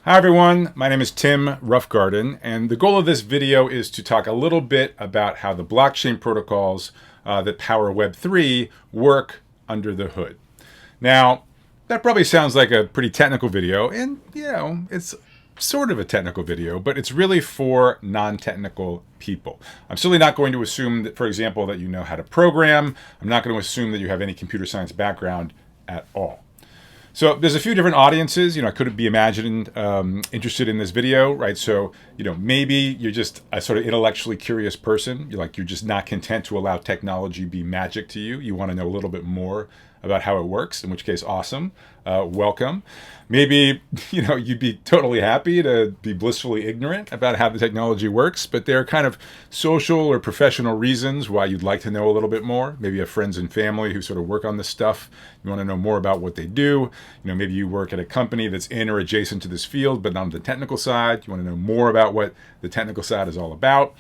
Hi everyone, my name is Tim Roughgarden, and the goal of this video is to talk a little bit about how the blockchain protocols that power Web3 work under the hood. Now, that probably sounds like a pretty technical video, and it's sort of a technical video, but it's really for non-technical people. I'm certainly not going to assume that, for example, that you know how to program. I'm not going to assume that you have any computer science background at all. So there's a few different audiences, I could be imagined interested in this video, right? So, maybe you're just a sort of intellectually curious person. You're just not content to allow technology be magic to you. You want to know a little bit more about how it works, in which case, awesome. Welcome. Maybe, you'd be totally happy to be blissfully ignorant about how the technology works, but there are kind of social or professional reasons why you'd like to know a little bit more. Maybe you have friends and family who sort of work on this stuff. You want to know more about what they do. Maybe you work at a company that's in or adjacent to this field, but not on the technical side. You want to know more about what the technical side is all about.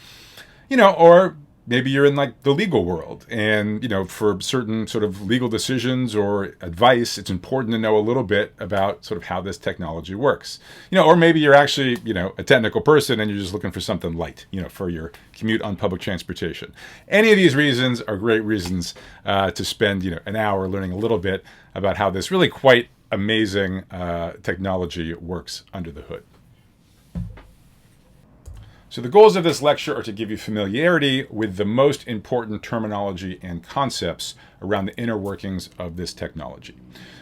Or maybe you're in the legal world and, for certain sort of legal decisions or advice, it's important to know a little bit about sort of how this technology works. Or maybe you're actually, a technical person and you're just looking for something light, for your commute on public transportation. Any of these reasons are great reasons to spend, an hour learning a little bit about how this really quite amazing technology works under the hood. So the goals of this lecture are to give you familiarity with the most important terminology and concepts around the inner workings of this technology.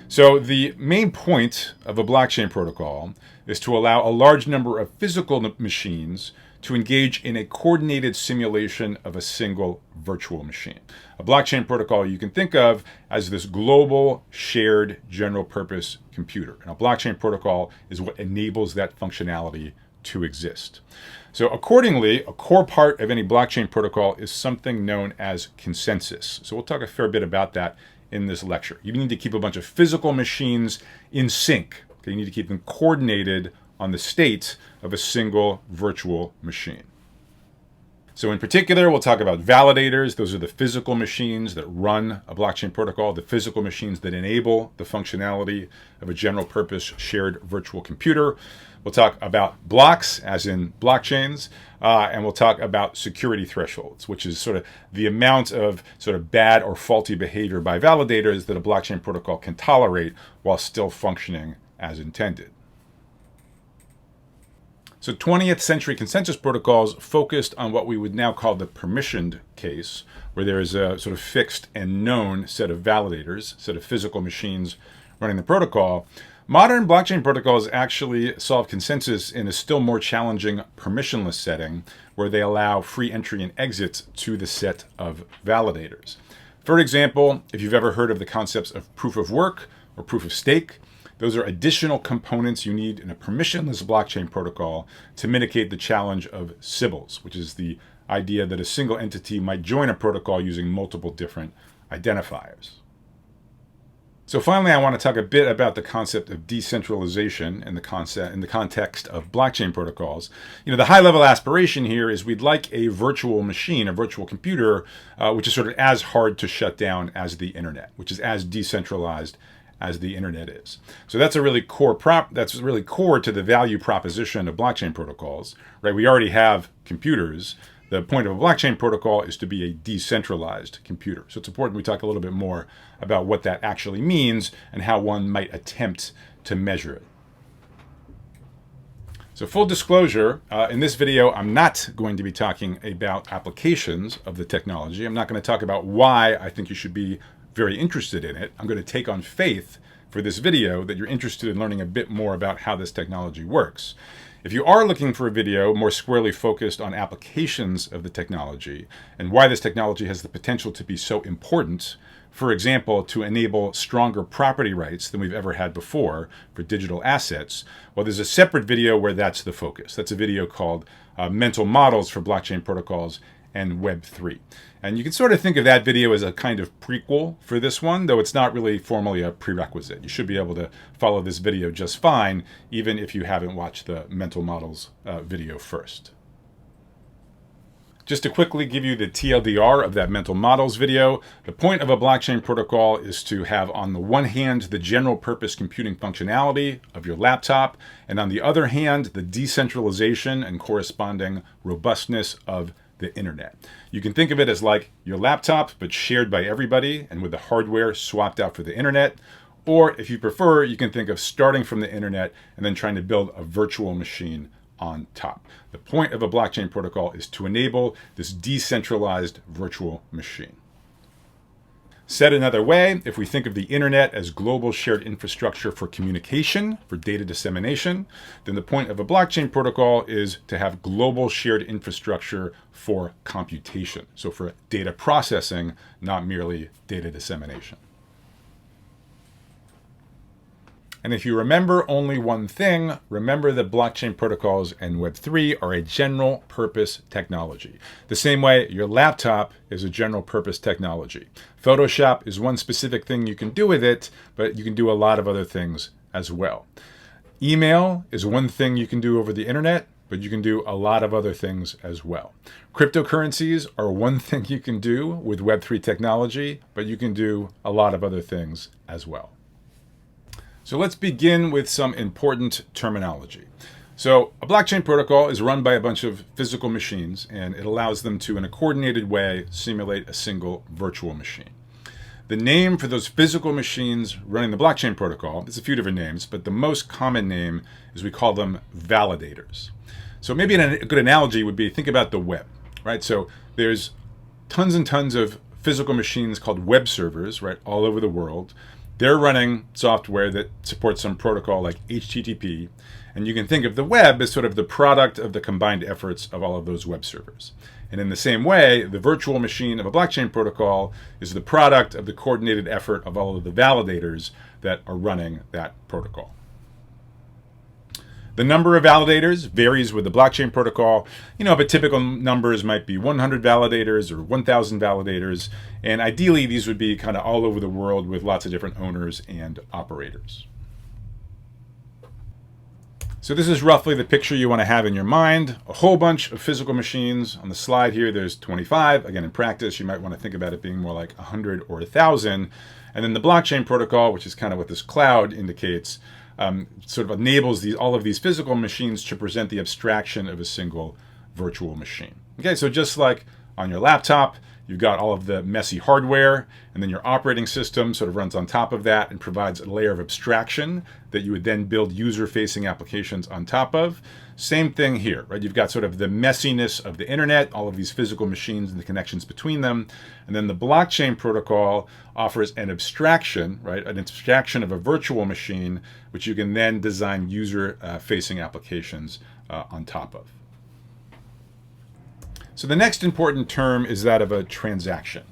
So the main point of a blockchain protocol is to allow a large number of physical machines to engage in a coordinated simulation of a single virtual machine. A blockchain protocol you can think of as this global shared general purpose computer. And a blockchain protocol is what enables that functionality to exist. So accordingly, a core part of any blockchain protocol is something known as consensus. So we'll talk a fair bit about that in this lecture. You need to keep a bunch of physical machines in sync. Okay? You need to keep them coordinated on the state of a single virtual machine. So in particular, we'll talk about validators. Those are the physical machines that run a blockchain protocol, the physical machines that enable the functionality of a general purpose shared virtual computer. We'll talk about blocks, as in blockchains, and we'll talk about security thresholds, which is sort of the amount of sort of bad or faulty behavior by validators that a blockchain protocol can tolerate while still functioning as intended. So 20th century consensus protocols focused on what we would now call the permissioned case, where there is a sort of fixed and known set of validators, set of physical machines running the protocol. Modern blockchain protocols actually solve consensus in a still more challenging permissionless setting, where they allow free entry and exits to the set of validators. For example, if you've ever heard of the concepts of proof of work or proof of stake, those are additional components you need in a permissionless blockchain protocol to mitigate the challenge of Sybils, which is the idea that a single entity might join a protocol using multiple different identifiers. So finally, I want to talk a bit about the concept of decentralization in the context of blockchain protocols. The high-level aspiration here is we'd like a virtual machine, a virtual computer, which is sort of as hard to shut down as the internet, which is as decentralized as the internet is. So that's a really core that's really core to the value proposition of blockchain protocols, right? We already have computers. The point of a blockchain protocol is to be a decentralized computer. So it's important we talk a little bit more about what that actually means and how one might attempt to measure it. So full disclosure, in this video, I'm not going to be talking about applications of the technology. I'm not going to talk about why I think you should be very interested in it. I'm going to take on faith for this video that you're interested in learning a bit more about how this technology works. If you are looking for a video more squarely focused on applications of the technology and why this technology has the potential to be so important, for example, to enable stronger property rights than we've ever had before for digital assets, well, there's a separate video where that's the focus. That's a video called Mental Models for Blockchain Protocols and Web3. And you can sort of think of that video as a kind of prequel for this one, though it's not really formally a prerequisite. You should be able to follow this video just fine, even if you haven't watched the Mental Models video first. Just to quickly give you the TLDR of that mental models video, the point of a blockchain protocol is to have on the one hand the general purpose computing functionality of your laptop, and on the other hand the decentralization and corresponding robustness of the internet. You can think of it as like your laptop, but shared by everybody and with the hardware swapped out for the internet. Or if you prefer, you can think of starting from the internet and then trying to build a virtual machine on top. The point of a blockchain protocol is to enable this decentralized virtual machine. Said another way, if we think of the internet as global shared infrastructure for communication, for data dissemination, then the point of a blockchain protocol is to have global shared infrastructure for computation. So for data processing, not merely data dissemination. And if you remember only one thing, remember that blockchain protocols and Web3 are a general purpose technology. The same way your laptop is a general purpose technology. Photoshop is one specific thing you can do with it, but you can do a lot of other things as well. Email is one thing you can do over the internet, but you can do a lot of other things as well. Cryptocurrencies are one thing you can do with Web3 technology, but you can do a lot of other things as well. So let's begin with some important terminology. So a blockchain protocol is run by a bunch of physical machines, and it allows them to, in a coordinated way, simulate a single virtual machine. The name for those physical machines running the blockchain protocol, there's a few different names, but the most common name is we call them validators. So maybe a good analogy would be, think about the web, right? So there's tons and tons of physical machines called web servers, right, all over the world. They're running software that supports some protocol like HTTP, and you can think of the web as sort of the product of the combined efforts of all of those web servers. And in the same way, the virtual machine of a blockchain protocol is the product of the coordinated effort of all of the validators that are running that protocol. The number of validators varies with the blockchain protocol, but typical numbers might be 100 validators or 1,000 validators. And ideally, these would be kind of all over the world with lots of different owners and operators. So this is roughly the picture you want to have in your mind. A whole bunch of physical machines. On the slide here, there's 25. Again, in practice, you might want to think about it being more like 100 or 1,000. And then the blockchain protocol, which is kind of what this cloud indicates, sort of enables all of these physical machines to present the abstraction of a single virtual machine. Okay, so just like on your laptop, you've got all of the messy hardware, and then your operating system sort of runs on top of that and provides a layer of abstraction that you would then build user-facing applications on top of. Same thing here, right? You've got sort of the messiness of the internet, all of these physical machines and the connections between them. And then the blockchain protocol offers an abstraction, right? An abstraction of a virtual machine, which you can then design user-facing applications on top of. So the next important term is that of a transaction.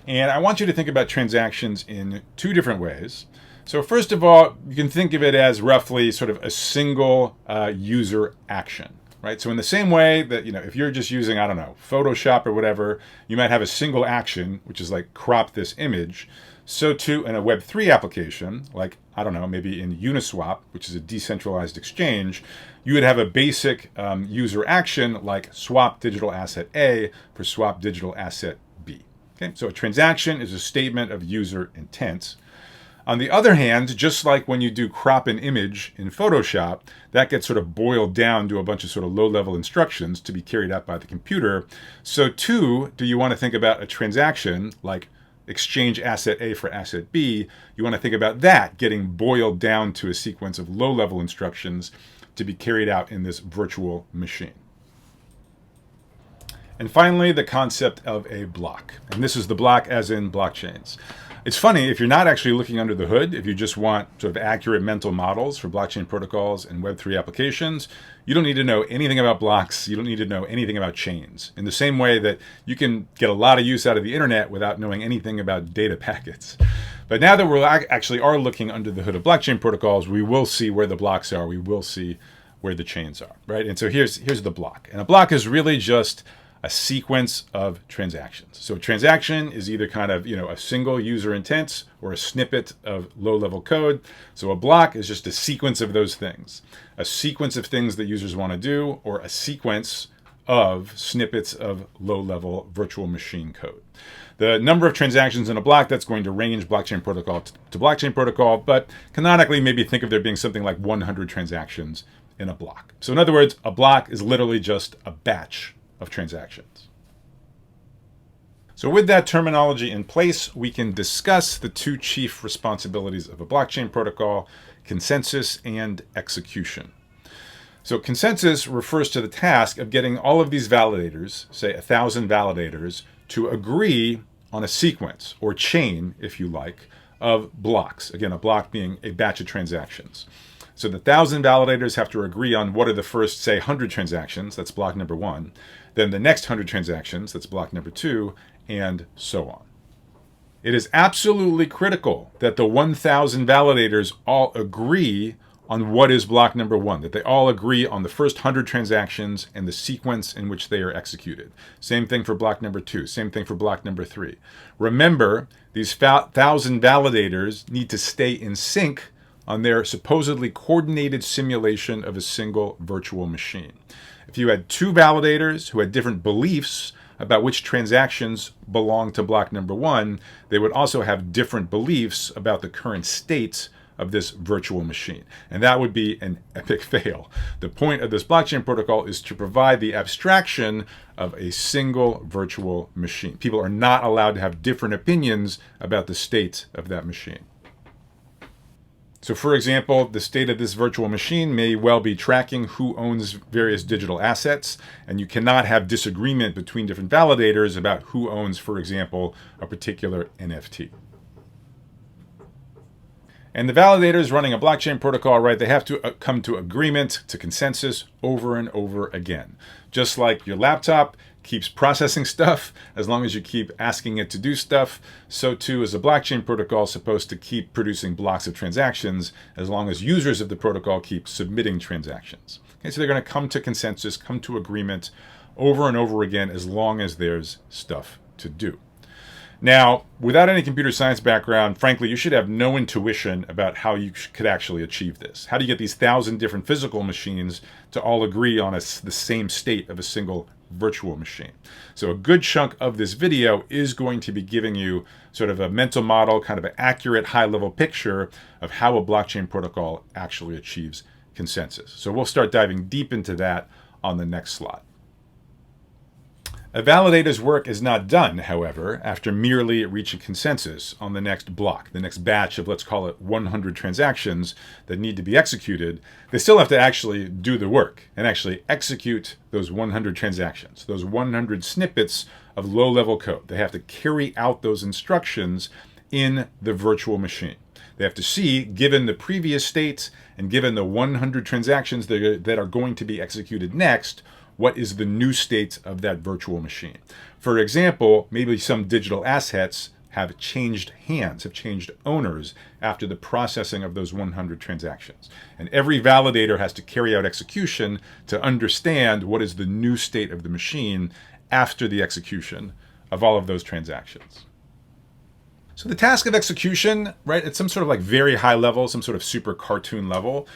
And I want you to think about transactions in two different ways. So first of all, you can think of it as roughly sort of a single user action, right? So in the same way that, if you're just using, I don't know, Photoshop or whatever, you might have a single action, which is like crop this image. So too in a Web3 application, like, I don't know, maybe in Uniswap, which is a decentralized exchange, you would have a basic user action like swap digital asset A for swap digital asset B. Okay, so a transaction is a statement of user intent. On the other hand, just like when you do crop an image in Photoshop, that gets sort of boiled down to a bunch of sort of low-level instructions to be carried out by the computer. So too, do you want to think about a transaction like exchange asset A for asset B? You want to think about that getting boiled down to a sequence of low-level instructions to be carried out in this virtual machine. And finally, the concept of a block. And this is the block as in blockchains. It's funny, if you're not actually looking under the hood, if you just want sort of accurate mental models for blockchain protocols and Web3 applications, you don't need to know anything about blocks. You don't need to know anything about chains. In the same way that you can get a lot of use out of the internet without knowing anything about data packets. But now that we're actually are looking under the hood of blockchain protocols, we will see where the blocks are. We will see where the chains are, right? And so here's the block. And a block is really just a sequence of transactions. So a transaction is either kind of, a single user intent or a snippet of low-level code. So a block is just a sequence of those things, a sequence of things that users want to do, or a sequence of snippets of low-level virtual machine code. The number of transactions in a block, that's going to range blockchain protocol to blockchain protocol, but canonically, maybe think of there being something like 100 transactions in a block. So in other words, a block is literally just a batch of transactions. So with that terminology in place, we can discuss the two chief responsibilities of a blockchain protocol: consensus and execution. So consensus refers to the task of getting all of these validators, say 1,000 validators, to agree on a sequence or chain, if you like, of blocks. Again, a block being a batch of transactions. So the 1,000 validators have to agree on what are the first, say, 100 transactions, that's block number 1, then the next 100 transactions, that's block number 2, and so on. It is absolutely critical that the 1,000 validators all agree on what is block number 1, that they all agree on the first 100 transactions and the sequence in which they are executed. Same thing for block number 2, same thing for block number 3. Remember, these 1,000 validators need to stay in sync on their supposedly coordinated simulation of a single virtual machine. If you had 2 validators who had different beliefs about which transactions belong to block number 1, they would also have different beliefs about the current state of this virtual machine. And that would be an epic fail. The point of this blockchain protocol is to provide the abstraction of a single virtual machine. People are not allowed to have different opinions about the state of that machine. So for example, the state of this virtual machine may well be tracking who owns various digital assets, and you cannot have disagreement between different validators about who owns, for example, a particular NFT. And the validators running a blockchain protocol, right, they have to come to agreement, to consensus over and over again. Just like your laptop keeps processing stuff as long as you keep asking it to do stuff, so too is a blockchain protocol supposed to keep producing blocks of transactions as long as users of the protocol keep submitting transactions. Okay, so they're going to come to consensus, come to agreement over and over again as long as there's stuff to do. Now, without any computer science background, frankly, you should have no intuition about how you could actually achieve this. How do you get these 1,000 different physical machines to all agree on the same state of a single virtual machine? So a good chunk of this video is going to be giving you sort of a mental model, kind of an accurate high-level picture of how a blockchain protocol actually achieves consensus. So we'll start diving deep into that on the next slide. A validator's work is not done, however, after merely reaching consensus on the next block, the next batch of, let's call it 100 transactions that need to be executed. They still have to actually do the work and actually execute those 100 transactions, those 100 snippets of low-level code. They have to carry out those instructions in the virtual machine. They have to see, given the previous state and given the 100 transactions that are going to be executed next, what is the new state of that virtual machine. For example, maybe some digital assets have changed hands, have changed owners after the processing of those 100 transactions. And every validator has to carry out execution to understand what is the new state of the machine after the execution of all of those transactions. So the task of execution, right, at some sort of like very high level, some sort of super cartoon level,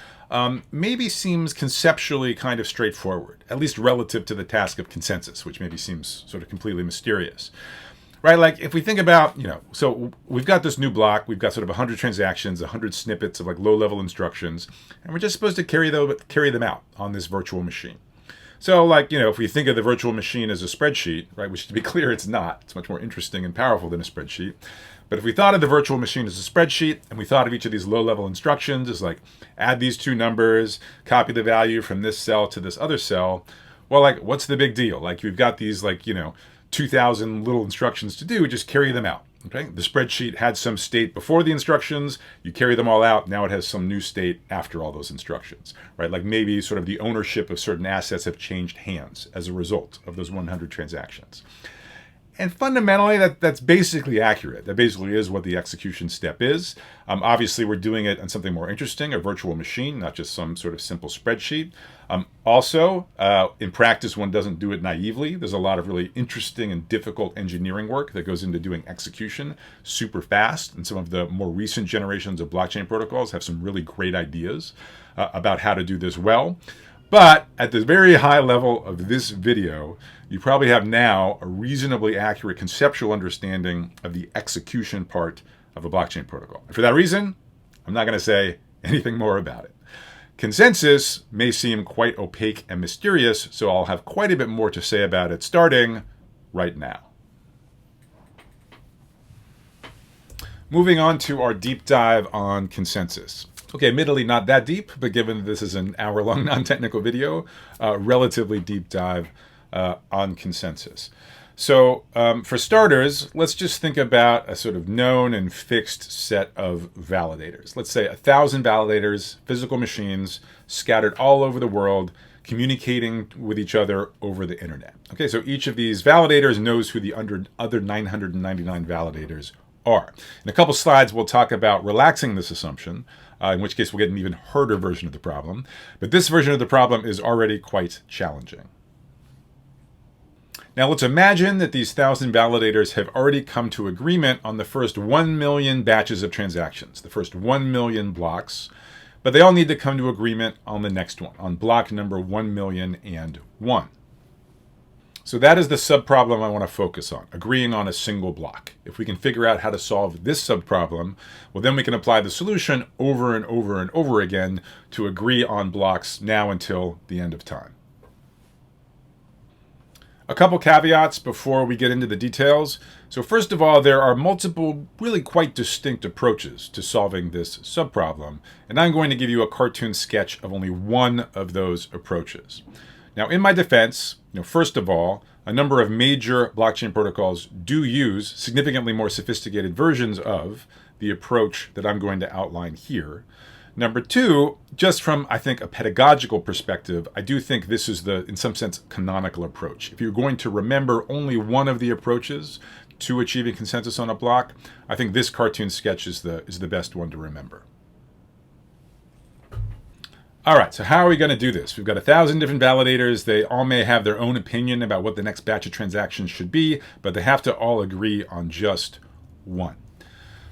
maybe seems conceptually kind of straightforward, at least relative to the task of consensus, which maybe seems sort of completely mysterious. Right, like if we think about, so we've got this new block, we've got sort of 100 transactions, 100 snippets of like low-level instructions, and we're just supposed to carry them out on this virtual machine. So like, if we think of the virtual machine as a spreadsheet, right, which to be clear, it's not. It's much more interesting and powerful than a spreadsheet. But if we thought of the virtual machine as a spreadsheet, and we thought of each of these low-level instructions as like, add these two numbers, copy the value from this cell to this other cell, well, like, what's the big deal? Like, we've got these, like, 2,000 little instructions to do, just carry them out. Okay, the spreadsheet had some state before the instructions, you carry them all out, now it has some new state after all those instructions, right? Like maybe sort of the ownership of certain assets have changed hands as a result of those 100 transactions. And fundamentally, that's basically accurate. That basically is what the execution step is. Obviously, we're doing it on something more interesting, a virtual machine, not just some sort of simple spreadsheet. Also, in practice, one doesn't do it naively. There's a lot of really interesting and difficult engineering work that goes into doing execution super fast. And some of the more recent generations of blockchain protocols have some really great ideas about how to do this well. But at the very high level of this video, you probably have now a reasonably accurate conceptual understanding of the execution part of a blockchain protocol. And for that reason, I'm not going to say anything more about it. Consensus may seem quite opaque and mysterious, so I'll have quite a bit more to say about it starting right now. Moving on to our deep dive on consensus. Okay, admittedly not that deep, but given this is an hour-long non-technical video, relatively deep dive on consensus. So for starters, let's just think about a sort of known and fixed set of validators. Let's say 1,000 validators, physical machines, scattered all over the world, communicating with each other over the internet. Okay, so each of these validators knows who the other 999 validators are. In a couple slides, we'll talk about relaxing this assumption, in which case we'll get an even harder version of the problem. But this version of the problem is already quite challenging. Now let's imagine that these 1,000 validators have already come to agreement on the first 1 million batches of transactions, the first 1 million blocks, but they all need to come to agreement on the next one, on block number 1,000,001. So that is the subproblem I want to focus on, agreeing on a single block. If we can figure out how to solve this subproblem, well, then we can apply the solution over and over and over again to agree on blocks now until the end of time. A couple caveats before we get into the details. So first of all, there are multiple really quite distinct approaches to solving this subproblem, and I'm going to give you a cartoon sketch of only one of those approaches. Now, in my defense, first of all, a number of major blockchain protocols do use significantly more sophisticated versions of the approach that I'm going to outline here. Number two, just from, I think, a pedagogical perspective, I do think this is the, in some sense, canonical approach. If you're going to remember only one of the approaches to achieving consensus on a block, I think this cartoon sketch is the best one to remember. All right, so how are we going to do this? We've got 1,000 different validators. They all may have their own opinion about what the next batch of transactions should be, but they have to all agree on just one.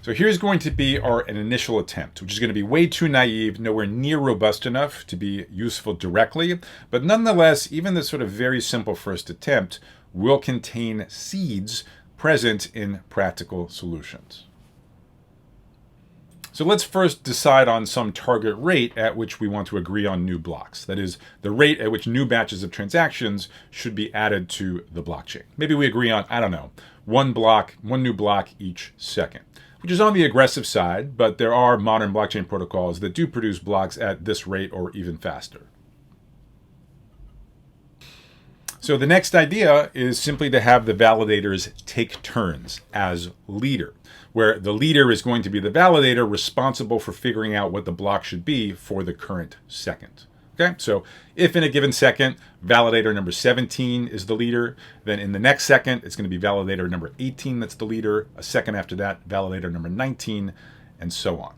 So here's going to be an initial attempt, which is going to be way too naive, nowhere near robust enough to be useful directly. But nonetheless, even this sort of very simple first attempt will contain seeds present in practical solutions. So let's first decide on some target rate at which we want to agree on new blocks. That is, the rate at which new batches of transactions should be added to the blockchain. Maybe we agree on, I don't know, one new block each second, which is on the aggressive side, but there are modern blockchain protocols that do produce blocks at this rate or even faster. So the next idea is simply to have the validators take turns as leader, where the leader is going to be the validator responsible for figuring out what the block should be for the current second. Okay, so if in a given second, validator number 17 is the leader, then in the next second, it's going to be validator number 18 that's the leader, a second after that, validator number 19, and so on.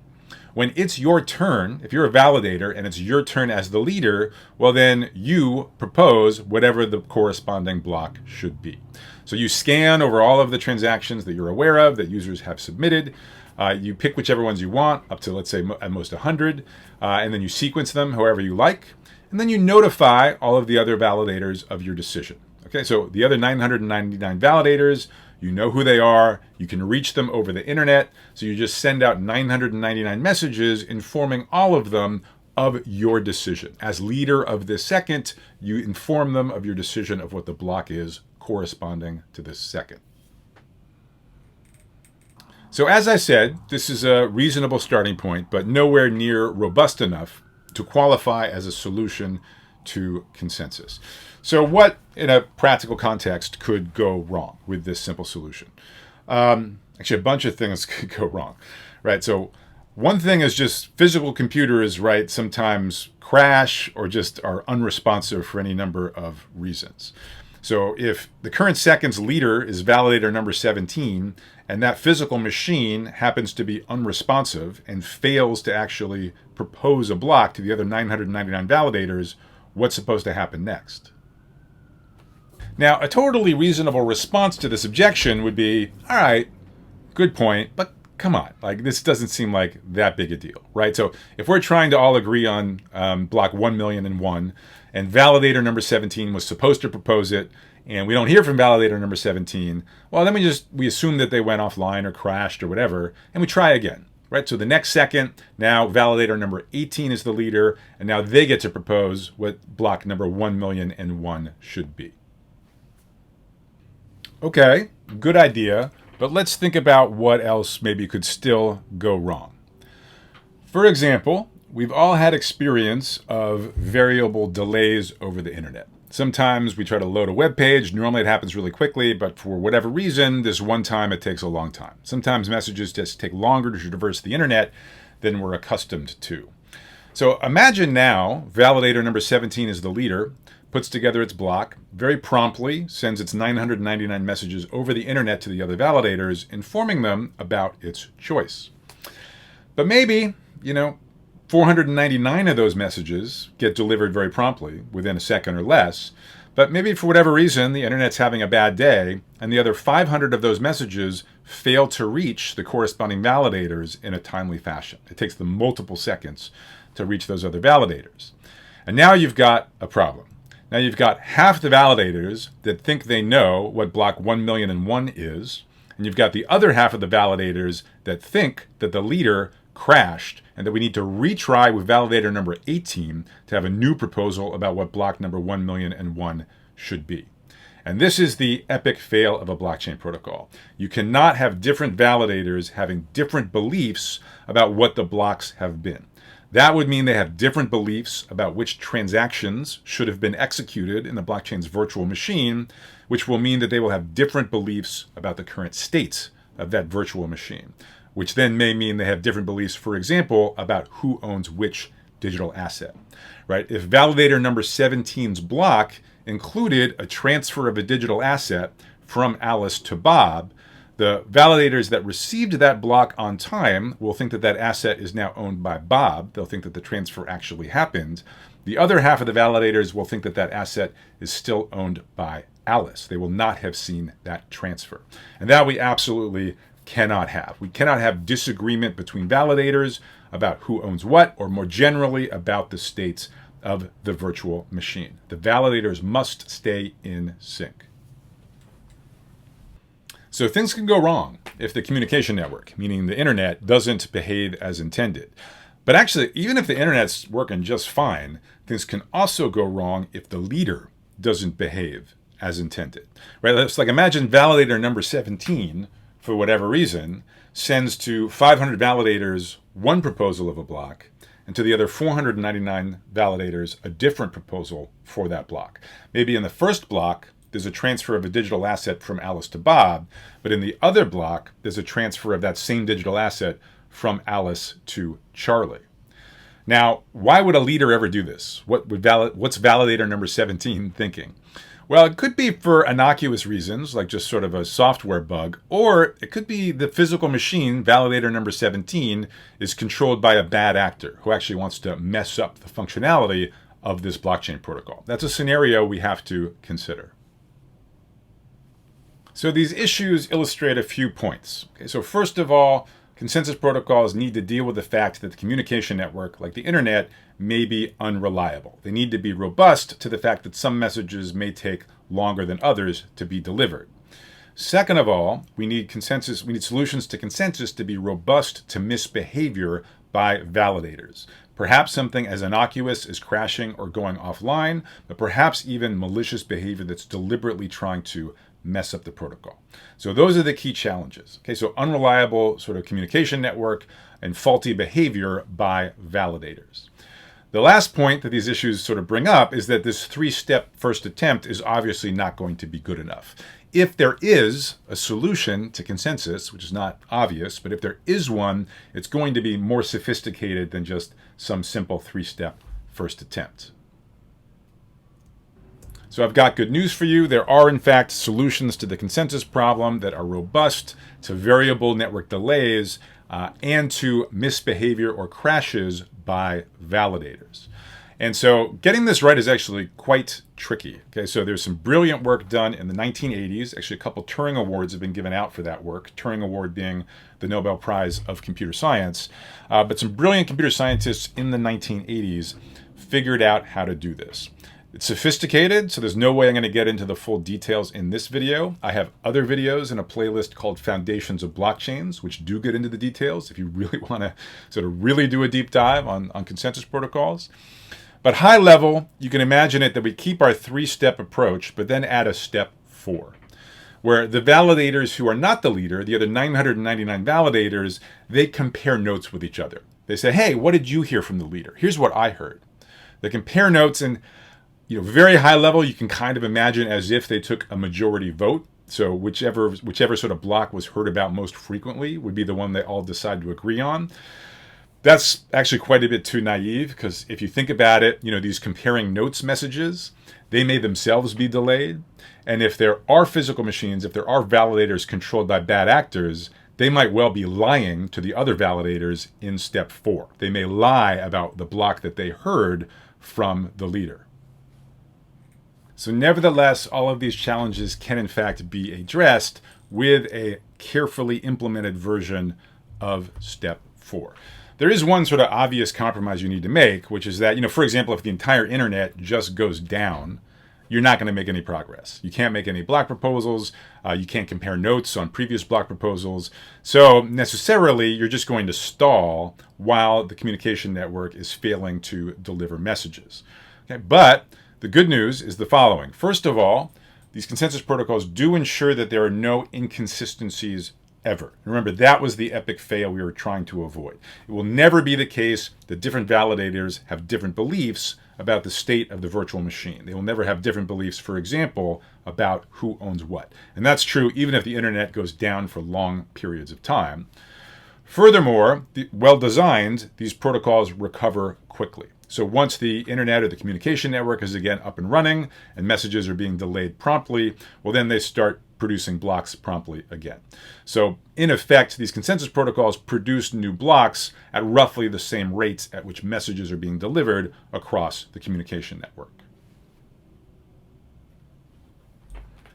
When it's your turn, if you're a validator and it's your turn as the leader, well then you propose whatever the corresponding block should be. So you scan over all of the transactions that you're aware of that users have submitted. You pick whichever ones you want, up to, let's say, at most 100, and then you sequence them however you like, and then you notify all of the other validators of your decision. Okay, so the other 999 validators, you know who they are, you can reach them over the internet, so you just send out 999 messages informing all of them of your decision. As leader of this second, you inform them of your decision of what the block is corresponding to this second. So as I said, this is a reasonable starting point, but nowhere near robust enough to qualify as a solution to consensus. So what, in a practical context, could go wrong with this simple solution? Actually, a bunch of things could go wrong, right? So one thing is just physical computers, right, sometimes crash or just are unresponsive for any number of reasons. So if the current second's leader is validator number 17, and that physical machine happens to be unresponsive and fails to actually propose a block to the other 999 validators, what's supposed to happen next? Now, a totally reasonable response to this objection would be, all right, good point, but come on, like this doesn't seem like that big a deal, right? So if we're trying to all agree on block 1,000,001 and validator number 17 was supposed to propose it, and we don't hear from validator number 17, well, then we assume that they went offline or crashed or whatever, and we try again, right? So the next second, now validator number 18 is the leader, and now they get to propose what block number 1,000,001 should be. Okay, good idea, but let's think about what else maybe could still go wrong. For example, we've all had experience of variable delays over the internet. Sometimes we try to load a web page. Normally it happens really quickly, but for whatever reason, this one time it takes a long time. Sometimes messages just take longer to traverse the internet than we're accustomed to. So imagine now validator number 17 is the leader, puts together its block, very promptly sends its 999 messages over the internet to the other validators, informing them about its choice. But maybe, 499 of those messages get delivered very promptly, within a second or less. But maybe for whatever reason, the internet's having a bad day, and the other 500 of those messages fail to reach the corresponding validators in a timely fashion. It takes them multiple seconds to reach those other validators. And now you've got a problem. Now you've got half the validators that think they know what block 1,000,001 is, and you've got the other half of the validators that think that the leader crashed and that we need to retry with validator number 18 to have a new proposal about what block number 1,000,001 should be. And this is the epic fail of a blockchain protocol. You cannot have different validators having different beliefs about what the blocks have been. That would mean they have different beliefs about which transactions should have been executed in the blockchain's virtual machine, which will mean that they will have different beliefs about the current state of that virtual machine, which then may mean they have different beliefs, for example, about who owns which digital asset, right? If validator number 17's block included a transfer of a digital asset from Alice to Bob, the validators that received that block on time will think that that asset is now owned by Bob. They'll think that the transfer actually happened. The other half of the validators will think that that asset is still owned by Alice. They will not have seen that transfer. And that we absolutely cannot have. We cannot have disagreement between validators about who owns what, or more generally about the states of the virtual machine. The validators must stay in sync. So things can go wrong if the communication network, meaning the internet, doesn't behave as intended. But actually, even if the internet's working just fine, things can also go wrong if the leader doesn't behave as intended. Right? It's like, imagine validator number 17, for whatever reason, sends to 500 validators one proposal of a block, and to the other 499 validators a different proposal for that block. Maybe in the first block, there's a transfer of a digital asset from Alice to Bob, but in the other block, there's a transfer of that same digital asset from Alice to Charlie. Now, why would a leader ever do this? What's validator number 17 thinking? Well, it could be for innocuous reasons, like just sort of a software bug, or it could be the physical machine, validator number 17, is controlled by a bad actor who actually wants to mess up the functionality of this blockchain protocol. That's a scenario we have to consider. So these issues illustrate a few points. Okay, so first of all, consensus protocols need to deal with the fact that the communication network, like the internet, may be unreliable. They need to be robust to the fact that some messages may take longer than others to be delivered. Second of all, we need solutions to consensus to be robust to misbehavior by validators. Perhaps something as innocuous as crashing or going offline, but perhaps even malicious behavior that's deliberately trying to mess up the protocol. So those are the key challenges. Okay, so unreliable sort of communication network and faulty behavior by validators. The last point that these issues sort of bring up is that this three-step first attempt is obviously not going to be good enough. If there is a solution to consensus, which is not obvious, but if there is one, it's going to be more sophisticated than just some simple three-step first attempt. So I've got good news for you. There are, in fact, solutions to the consensus problem that are robust to variable network delays and to misbehavior or crashes by validators. And so getting this right is actually quite tricky. Okay, so there's some brilliant work done in the 1980s. Actually, a couple Turing Awards have been given out for that work. Turing Award being the Nobel Prize of Computer Science. But some brilliant computer scientists in the 1980s figured out how to do this. It's sophisticated, so there's no way I'm going to get into the full details in this video. I have other videos in a playlist called Foundations of Blockchains, which do get into the details if you really want to sort of really do a deep dive on consensus protocols. But high level, you can imagine it that we keep our three-step approach, but then add a step 4, where the validators who are not the leader, the other 999 validators, they compare notes with each other. They say, hey, what did you hear from the leader? Here's what I heard. They compare notes, and very high level, you can kind of imagine as if they took a majority vote. So whichever sort of block was heard about most frequently would be the one they all decide to agree on. That's actually quite a bit too naive, because if you think about it, these comparing notes messages, they may themselves be delayed. And if there are physical machines, if there are validators controlled by bad actors, they might well be lying to the other validators in step 4. They may lie about the block that they heard from the leader. So nevertheless, all of these challenges can in fact be addressed with a carefully implemented version of step 4. There is one sort of obvious compromise you need to make, which is that, for example, if the entire internet just goes down, you're not going to make any progress. You can't make any block proposals. You can't compare notes on previous block proposals. So necessarily, you're just going to stall while the communication network is failing to deliver messages. Okay? But the good news is the following. First of all, these consensus protocols do ensure that there are no inconsistencies ever. Remember, that was the epic fail we were trying to avoid. It will never be the case that different validators have different beliefs about the state of the virtual machine. They will never have different beliefs, for example, about who owns what. And that's true even if the internet goes down for long periods of time. Furthermore, well designed, these protocols recover quickly. So once the internet or the communication network is again up and running and messages are being delayed promptly, well, then they start producing blocks promptly again. So in effect, these consensus protocols produce new blocks at roughly the same rates at which messages are being delivered across the communication network.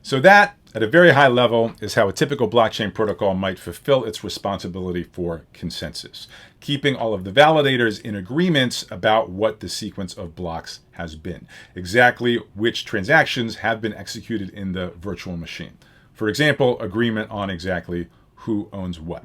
So that, at a very high level, is how a typical blockchain protocol might fulfill its responsibility for consensus, keeping all of the validators in agreements about what the sequence of blocks has been, exactly which transactions have been executed in the virtual machine. For example, agreement on exactly who owns what.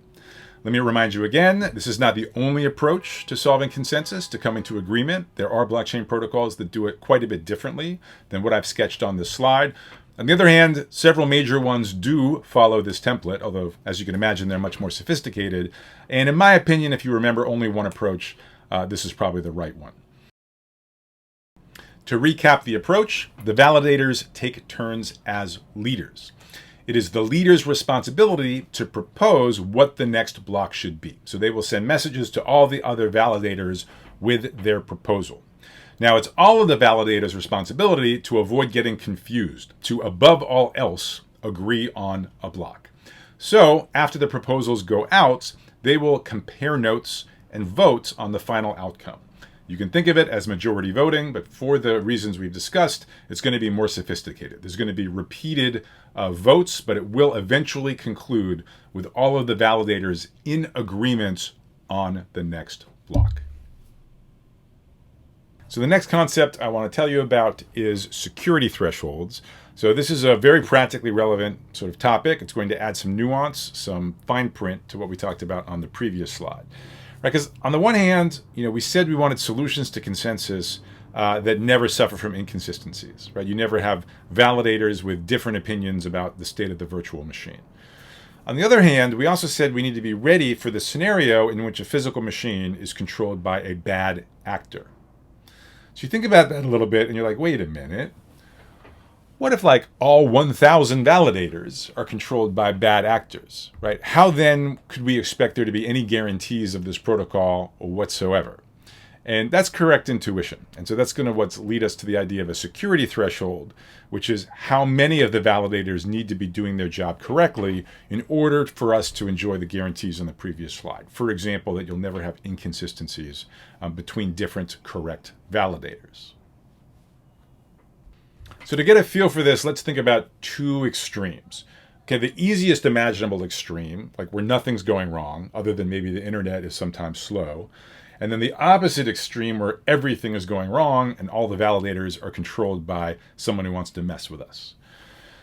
Let me remind you again, this is not the only approach to solving consensus, to coming to agreement. There are blockchain protocols that do it quite a bit differently than what I've sketched on this slide. On the other hand, several major ones do follow this template, although, as you can imagine, they're much more sophisticated. And in my opinion, if you remember only one approach, this is probably the right one. To recap the approach, the validators take turns as leaders. It is the leader's responsibility to propose what the next block should be. So they will send messages to all the other validators with their proposal. Now, it's all of the validators' responsibility to avoid getting confused, to above all else agree on a block. So after the proposals go out, they will compare notes and vote on the final outcome. You can think of it as majority voting, but for the reasons we've discussed, it's going to be more sophisticated. There's going to be repeated votes, but it will eventually conclude with all of the validators in agreement on the next block. So the next concept I want to tell you about is security thresholds. So this is a very practically relevant sort of topic. It's going to add some nuance, some fine print to what we talked about on the previous slide. Right? Because on the one hand, we said we wanted solutions to consensus that never suffer from inconsistencies. Right? You never have validators with different opinions about the state of the virtual machine. On the other hand, we also said we need to be ready for the scenario in which a physical machine is controlled by a bad actor. So you think about that a little bit and you're like, wait a minute. What if all 1,000 validators are controlled by bad actors, right? How then could we expect there to be any guarantees of this protocol whatsoever? And that's correct intuition. And so that's going to lead us to the idea of a security threshold, which is how many of the validators need to be doing their job correctly in order for us to enjoy the guarantees on the previous slide. For example, that you'll never have inconsistencies between different correct validators. So to get a feel for this, let's think about two extremes. Okay, the easiest imaginable extreme, like where nothing's going wrong, other than maybe the internet is sometimes slow. And then the opposite extreme where everything is going wrong and all the validators are controlled by someone who wants to mess with us.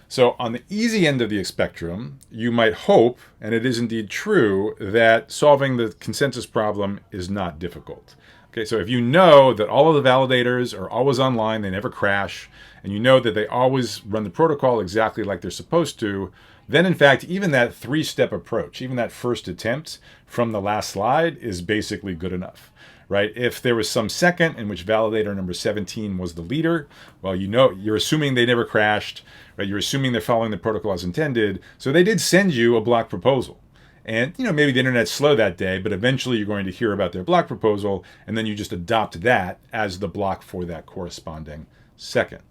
So on the easy end of the spectrum, you might hope, and it is indeed true, that solving the consensus problem is not difficult. Okay, so if you know that all of the validators are always online, they never crash, and you know that they always run the protocol exactly like they're supposed to, then in fact, even that three-step approach, even that first attempt from the last slide is basically good enough, right? If there was some second in which validator number 17 was the leader, well, you know, you're assuming they never crashed, right? You're assuming they're following the protocol as intended. So they did send you a block proposal. And, you know, maybe the internet's slow that day, but eventually you're going to hear about their block proposal, and then you just adopt that as the block for that corresponding second.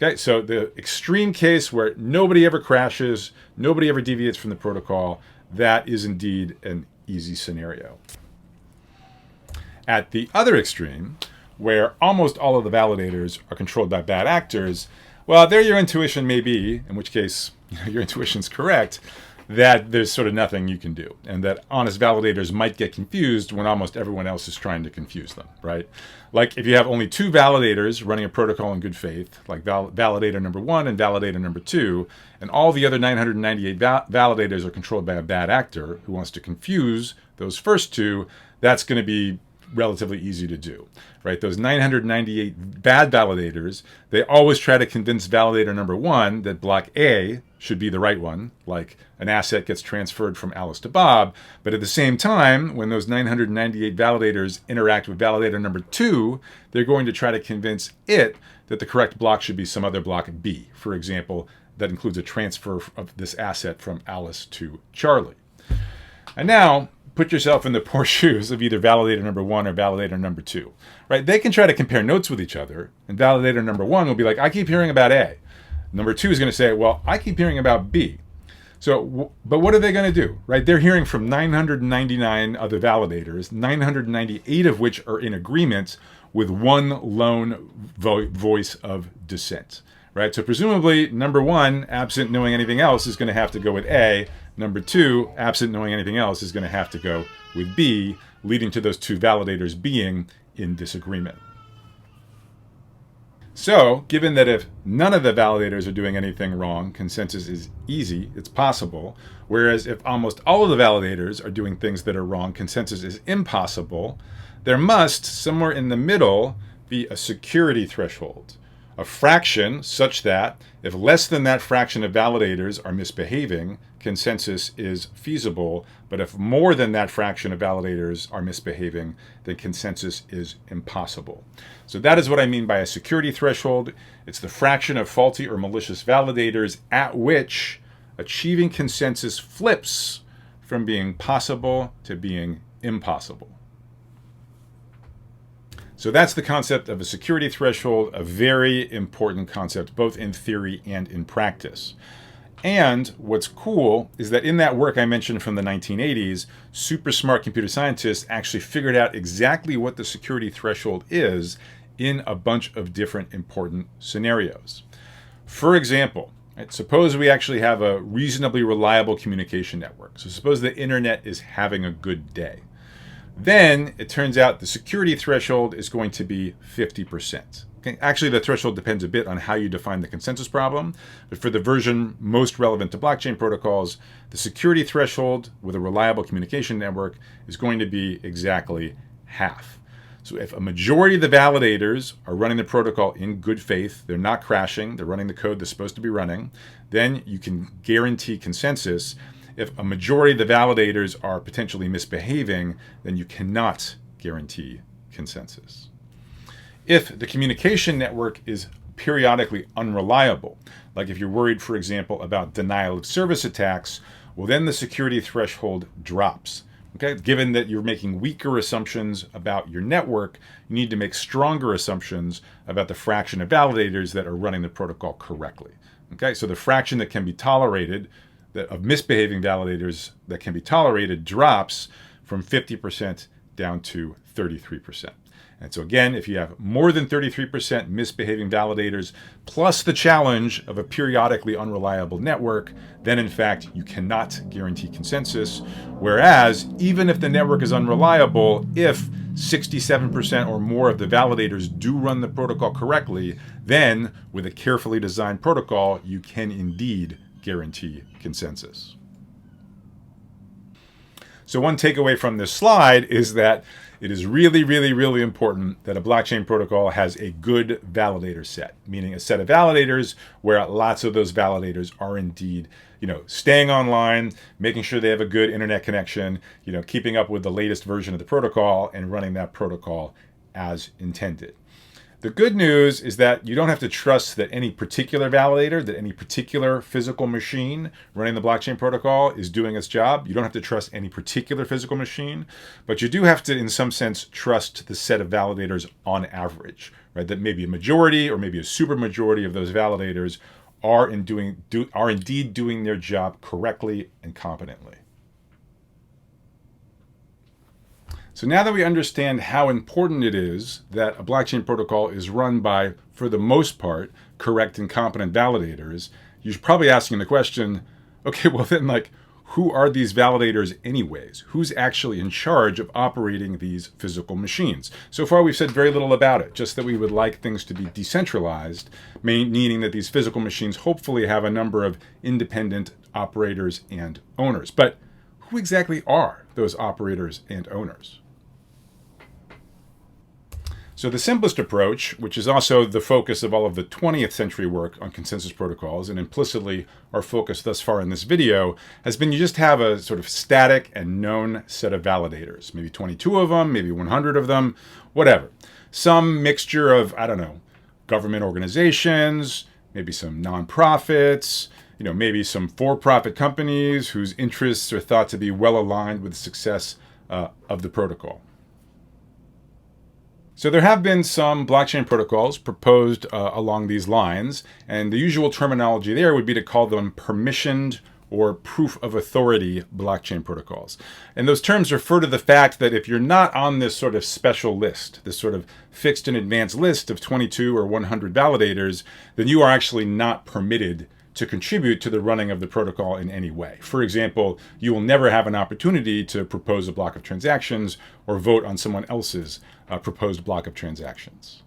Okay, so the extreme case where nobody ever crashes, nobody ever deviates from the protocol, that is indeed an easy scenario. At the other extreme, where almost all of the validators are controlled by bad actors, well, there your intuition may be, in which case your intuition's correct, that there's sort of nothing you can do, and that honest validators might get confused when almost everyone else is trying to confuse them, right? Like if you have only two validators running a protocol in good faith, like validator number 1 and validator number 2, and all the other 998 validators are controlled by a bad actor who wants to confuse those first two, that's going to be relatively easy to do, right? Those 998 bad validators, they always try to convince validator number 1 that block A should be the right one, like an asset gets transferred from Alice to Bob. But at the same time, when those 998 validators interact with validator number 2, they're going to try to convince it that the correct block should be some other block B, for example, that includes a transfer of this asset from Alice to Charlie. And now, put yourself in the poor shoes of either validator number 1 or validator number 2, right? They can try to compare notes with each other, and validator number 1 will be like, I keep hearing about A. Number 2 is going to say, well, I keep hearing about B. So, but what are they going to do, right? They're hearing from 999 other validators, 998 of which are in agreement with one lone voice of dissent, right? So presumably, number 1, absent knowing anything else, is going to have to go with A. Number 2, absent knowing anything else, is going to have to go with B, leading to those two validators being in disagreement. So, given that if none of the validators are doing anything wrong, consensus is easy, it's possible, whereas if almost all of the validators are doing things that are wrong, consensus is impossible, there must, somewhere in the middle, be a security threshold, a fraction such that if less than that fraction of validators are misbehaving, consensus is feasible, but if more than that fraction of validators are misbehaving, then consensus is impossible. So that is what I mean by a security threshold. It's the fraction of faulty or malicious validators at which achieving consensus flips from being possible to being impossible. So that's the concept of a security threshold, a very important concept, both in theory and in practice. And what's cool is that in that work I mentioned from the 1980s, super smart computer scientists actually figured out exactly what the security threshold is in a bunch of different important scenarios. For example, right, suppose we actually have a reasonably reliable communication network. So suppose the internet is having a good day. Then it turns out the security threshold is going to be 50%. Okay? Actually, the threshold depends a bit on how you define the consensus problem, but for the version most relevant to blockchain protocols, the security threshold with a reliable communication network is going to be exactly half. So if a majority of the validators are running the protocol in good faith, they're not crashing, they're running the code they're supposed to be running, then you can guarantee consensus. If a majority of the validators are potentially misbehaving, then you cannot guarantee consensus. If the communication network is periodically unreliable, like if you're worried, for example, about denial of service attacks, well, then the security threshold drops, Okay, given that you're making weaker assumptions about your network, you need to make stronger assumptions about the fraction of validators that are running the protocol correctly. Okay, so the fraction that can be tolerated, of misbehaving validators that can be tolerated, drops from 50% down to 33%. And so again, if you have more than 33% misbehaving validators, plus the challenge of a periodically unreliable network, then in fact, you cannot guarantee consensus. Whereas, even if the network is unreliable, if 67% or more of the validators do run the protocol correctly, then with a carefully designed protocol, you can indeed guarantee consensus. So one takeaway from this slide is that it is really, really, really important that a blockchain protocol has a good validator set, meaning a set of validators where lots of those validators are indeed, staying online, making sure they have a good internet connection, keeping up with the latest version of the protocol and running that protocol as intended. The good news is that you don't have to trust that any particular validator, that any particular physical machine running the blockchain protocol is doing its job. You don't have to trust any particular physical machine, but you do have to, in some sense, trust the set of validators on average, right? That maybe a majority or maybe a super majority of those validators are indeed doing their job correctly and competently. So now that we understand how important it is that a blockchain protocol is run by, for the most part, correct and competent validators, you're probably asking the question, okay, well then, who are these validators anyways? Who's actually in charge of operating these physical machines? So far, we've said very little about it, just that we would like things to be decentralized, meaning that these physical machines hopefully have a number of independent operators and owners. But who exactly are those operators and owners? So the simplest approach, which is also the focus of all of the 20th century work on consensus protocols, and implicitly our focus thus far in this video, has been you just have a sort of static and known set of validators, maybe 22 of them, maybe 100 of them, whatever. Some mixture of, government organizations, maybe some nonprofits, maybe some for-profit companies whose interests are thought to be well aligned with the success of the protocol. So there have been some blockchain protocols proposed along these lines, and the usual terminology there would be to call them permissioned or proof of authority blockchain protocols. And those terms refer to the fact that if you're not on this sort of special list, this sort of fixed in advance list of 22 or 100 validators, then you are actually not permitted to contribute to the running of the protocol in any way. For example, you will never have an opportunity to propose a block of transactions or vote on someone else's proposed block of transactions.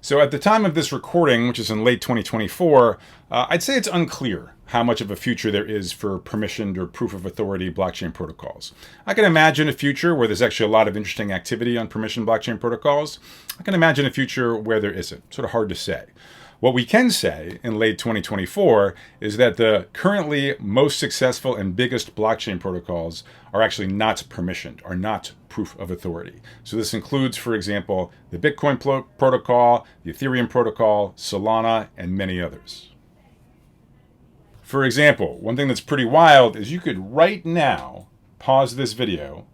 So at the time of this recording, which is in late 2024, I'd say it's unclear how much of a future there is for permissioned or proof of authority blockchain protocols. I can imagine a future where there's actually a lot of interesting activity on permissioned blockchain protocols. I can imagine a future where there isn't. Sort of hard to say. What we can say in late 2024 is that the currently most successful and biggest blockchain protocols are actually not permissioned, are not proof of authority. So this includes, for example, the Bitcoin protocol, the Ethereum protocol, Solana, and many others. For example, one thing that's pretty wild is you could right now pause this video,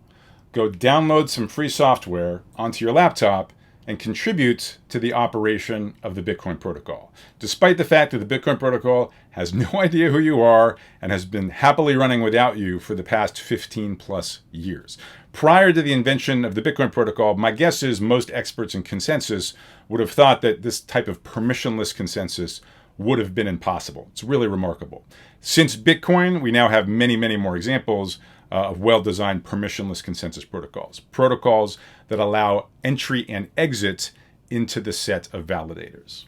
go download some free software onto your laptop, and contribute to the operation of the Bitcoin protocol, despite the fact that the Bitcoin protocol has no idea who you are and has been happily running without you for the past 15 plus years. Prior to the invention of the Bitcoin protocol, my guess is most experts in consensus would have thought that this type of permissionless consensus would have been impossible. It's really remarkable. Since Bitcoin, we now have many, many more examples of well-designed permissionless consensus protocols that allow entry and exit into the set of validators.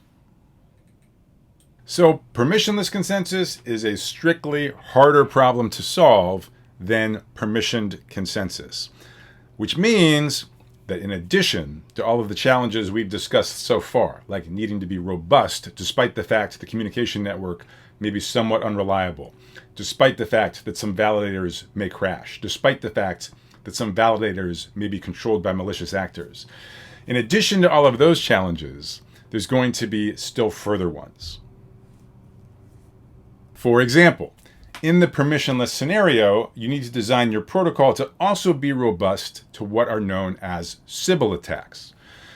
So permissionless consensus is a strictly harder problem to solve than permissioned consensus, which means that in addition to all of the challenges we've discussed so far, like needing to be robust despite the fact the communication network may be somewhat unreliable, despite the fact that some validators may crash, despite the fact that some validators may be controlled by malicious actors. In addition to all of those challenges, there's going to be still further ones. For example, In the permissionless scenario, you need to design your protocol to also be robust to what are known as Sybil attacks.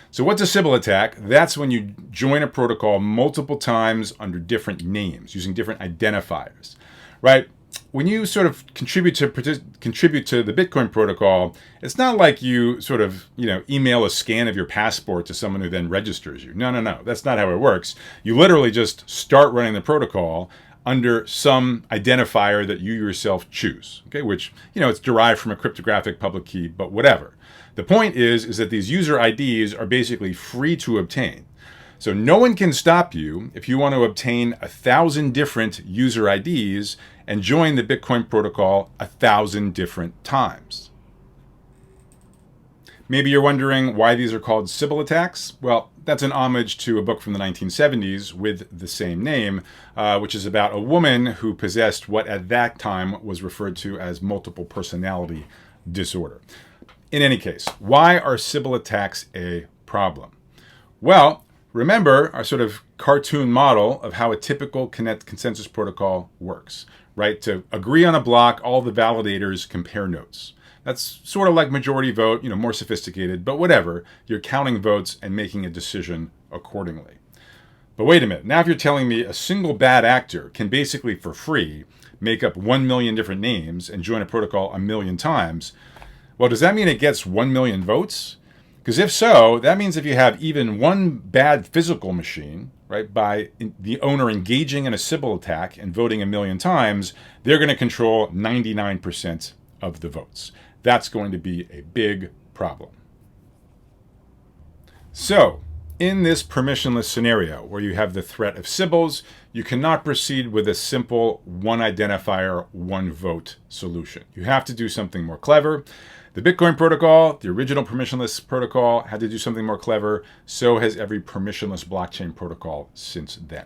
So what's a Sybil attack? That's when you join a protocol multiple times under different names, using different identifiers, right? When you sort of contribute to the Bitcoin protocol, it's not like you sort of, email a scan of your passport to someone who then registers you. No. That's not how it works. You literally just start running the protocol under some identifier that you yourself choose, okay? Which, it's derived from a cryptographic public key, but whatever. The point is that these user IDs are basically free to obtain. So no one can stop you if you want to obtain 1,000 different user IDs and join the Bitcoin protocol 1,000 different times. Maybe you're wondering why these are called Sybil attacks. Well, that's an homage to a book from the 1970s with the same name, which is about a woman who possessed what at that time was referred to as multiple personality disorder. In any case, why are Sybil attacks a problem? Well, remember our sort of cartoon model of how a typical consensus protocol works, right? To agree on a block, all the validators compare notes. That's sort of like majority vote, more sophisticated, but whatever. You're counting votes and making a decision accordingly. But wait a minute. Now if you're telling me a single bad actor can basically for free make up 1 million different names and join a protocol 1 million times, well, does that mean it gets 1 million votes? Because if so, that means if you have even one bad physical machine, right, by the owner engaging in a Sybil attack and voting 1 million times, they're going to control 99% of the votes. That's going to be a big problem. So, in this permissionless scenario where you have the threat of Sybils, you cannot proceed with a simple one identifier, one vote solution. You have to do something more clever. The Bitcoin protocol, the original permissionless protocol, had to do something more clever. So has every permissionless blockchain protocol since then.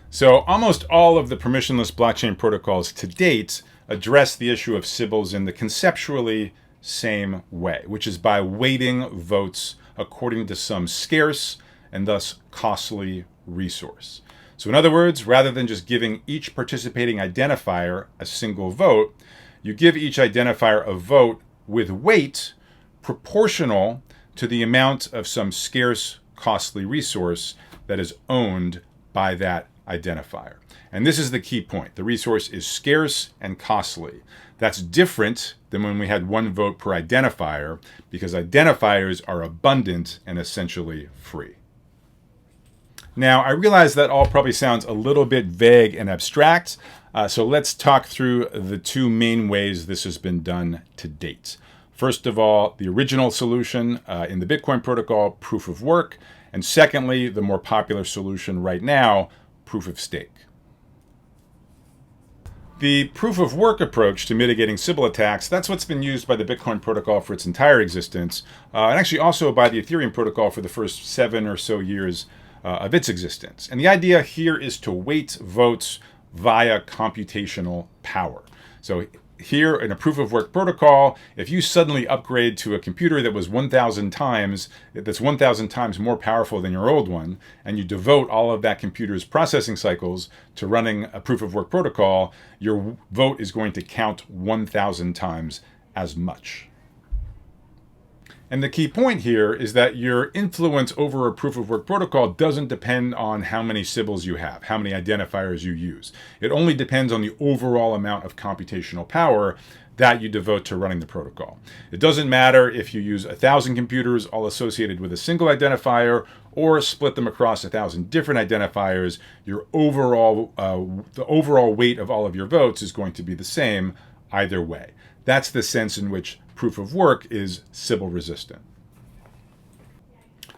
So almost all of the permissionless blockchain protocols to date address the issue of Sybils in the conceptually same way, which is by weighting votes according to some scarce and thus costly resource. So in other words, rather than just giving each participating identifier a single vote, you give each identifier a vote with weight proportional to the amount of some scarce, costly resource that is owned by that identifier. And this is the key point. The resource is scarce and costly. That's different than when we had one vote per identifier, because identifiers are abundant and essentially free. Now, I realize that all probably sounds a little bit vague and abstract, so let's talk through the two main ways this has been done to date. First of all, the original solution in the Bitcoin protocol, proof of work, and secondly, the more popular solution right now, proof of stake. The proof of work approach to mitigating Sybil attacks, that's what's been used by the Bitcoin protocol for its entire existence, and actually also by the Ethereum protocol for the first 7 or so years of its existence. And the idea here is to weight votes via computational power. So here in a proof of work protocol, if you suddenly upgrade to a computer that was 1,000 times, that's 1,000 times more powerful than your old one, and you devote all of that computer's processing cycles to running a proof of work protocol, your vote is going to count 1,000 times as much. And the key point here is that your influence over a proof of work protocol doesn't depend on how many Sybils you have, how many identifiers you use. It only depends on the overall amount of computational power that you devote to running the protocol. It doesn't matter if you use 1,000 computers all associated with a single identifier or split them across 1,000 different identifiers. Your overall, the overall weight of all of your votes is going to be the same either way. That's the sense in which proof of work is Sybil resistant.